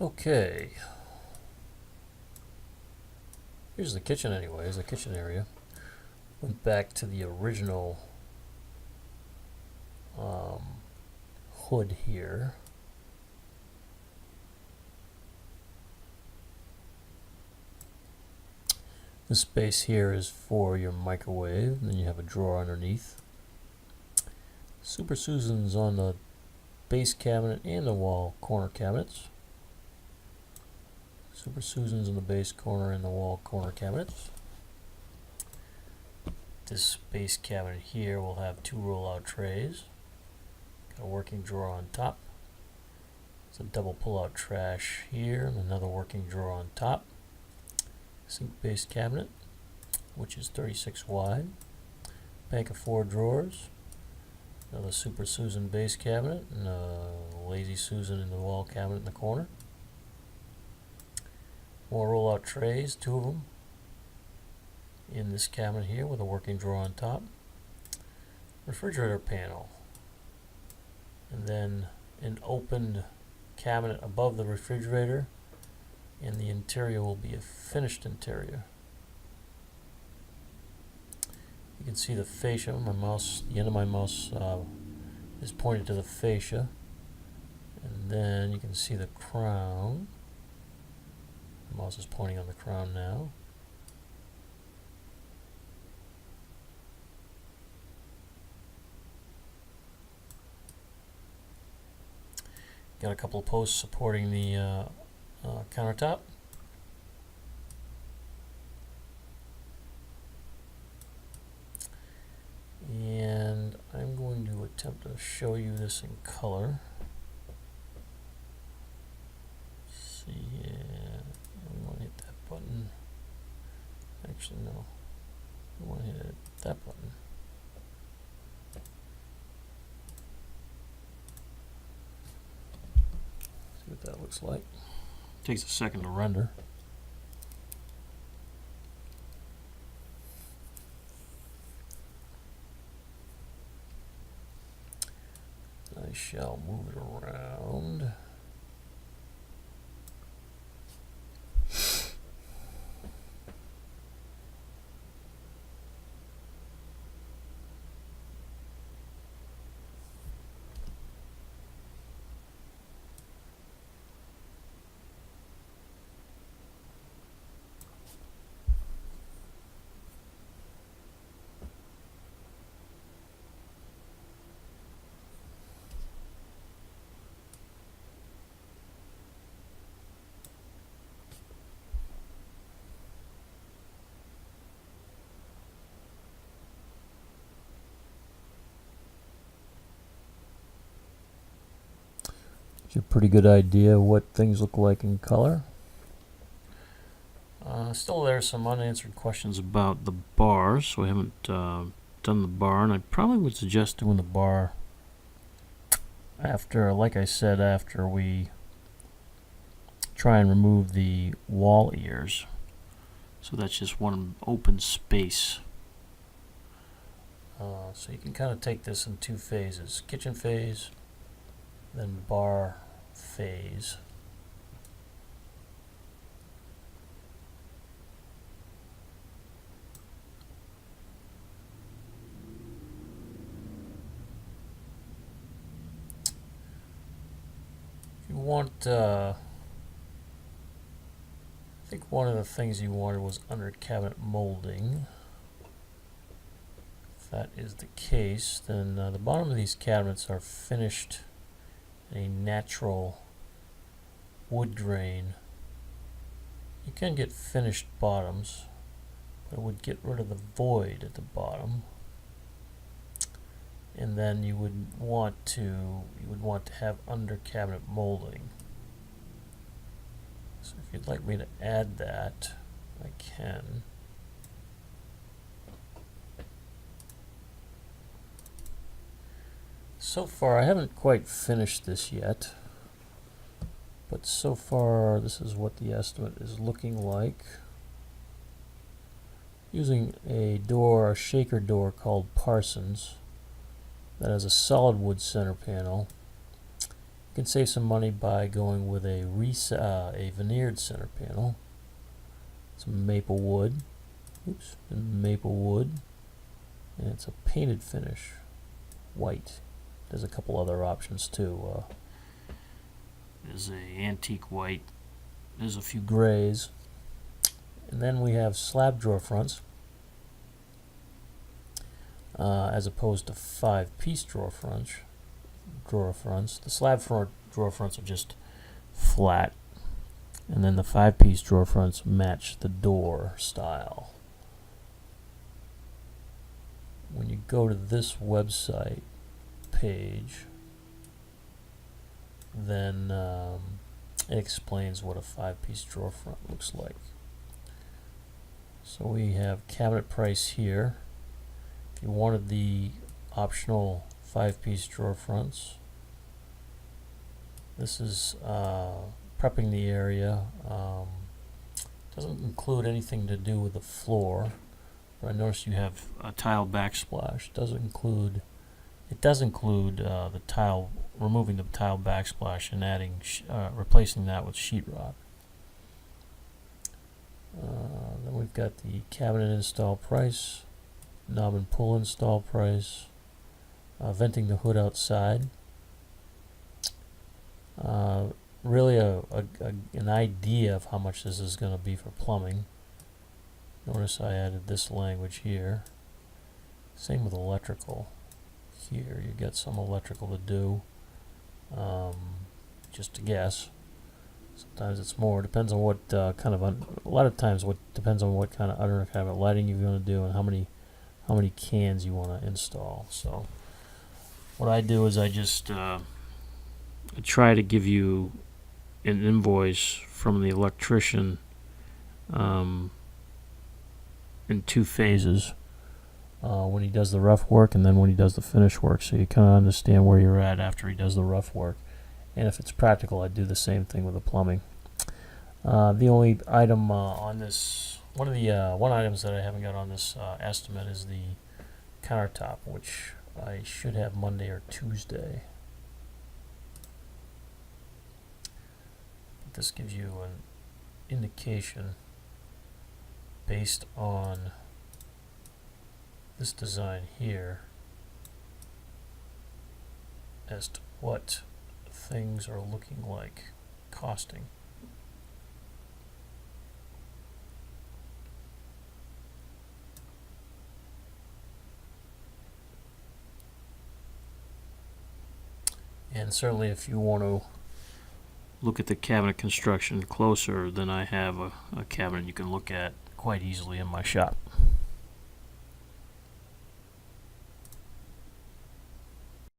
Okay, here's the kitchen anyway. Here's the kitchen area. Went back to the original hood here. This space here is for your microwave. Then you have a drawer underneath. Super Susan's on the base cabinet and the wall corner cabinets. Super Susan's in the base corner and the wall corner cabinets. This base cabinet here will have two roll-out trays. Got a working drawer on top. It's a double pull-out trash here and another working drawer on top. Sink base cabinet, which is 36 wide. Bank of 4 drawers. Another Super Susan base cabinet and a Lazy Susan in the wall cabinet in the corner. More roll-out trays, 2 of them, in this cabinet here with a working drawer on top. Refrigerator panel. And then an opened cabinet above the refrigerator, and the interior will be a finished interior. You can see the fascia. My mouse, the end of my mouse is pointed to the fascia, and then you can see the crown. The mouse is pointing on the crown now. Got a couple of posts supporting the countertop. And I'm going to attempt to show you this in color. Let's see here. We want to hit that button. Actually, no. We want to hit that button. See what that looks like. Takes a second to render. I shall move it around. It's a pretty good idea of what things look like in color. Still there's some unanswered questions about the bar, so we haven't done the bar, and I probably would suggest doing the bar after, like I said, after we try and remove the wall ears. So that's just one open space. So you can kind of take this in 2 phases: kitchen phase, then bar phase. If you want, I think one of the things you wanted was under cabinet molding. If that is the case, then the bottom of these cabinets are finished in a natural wood grain. You can get finished bottoms, but it would get rid of the void at the bottom. And then you would want to have under cabinet molding. So if you'd like me to add that, I can. So far, I haven't quite finished this yet, but so far this is what the estimate is looking like. Using a shaker door called Parsons that has a solid wood center panel You can save some money by going with a veneered center panel. Some maple wood. Oops, maple wood. And it's a painted finish, white. There's a couple other options too. There's a antique white. There's a few grays. And then we have slab drawer fronts, as opposed to 5-piece drawer fronts. The slab front drawer fronts are just flat, and then the 5-piece drawer fronts match the door style. When you go to this website page, then it explains what a 5-piece drawer front looks like. So we have cabinet price here. If you wanted the optional 5-piece drawer fronts, this is prepping the area. Doesn't include anything to do with the floor, but I noticed you have a tile backsplash. It does include the tile, removing the tile backsplash and adding replacing that with sheetrock. Then we've got the cabinet install price, knob and pull install price, venting the hood outside. Really an idea of how much this is going to be for plumbing. Notice I added this language here. Same with electrical. Here you get some electrical to do. Just a guess. Sometimes it's more. Depends on what a lot of times depends on what kind of under cabinet lighting you're going to do and how many cans you want to install. So what I do is I just I try to give you an invoice from the electrician in 2 phases. When he does the rough work and then when he does the finish work, so you kind of understand where you're at after he does the rough work. And if it's practical, I do the same thing with the plumbing. The only item on this, one items that I haven't got on this estimate is the countertop, which I should have Monday or Tuesday. But this gives you an indication based on this design here as to what things are looking like costing. And certainly if you want to look at the cabinet construction closer, then I have a cabinet you can look at quite easily in my shop.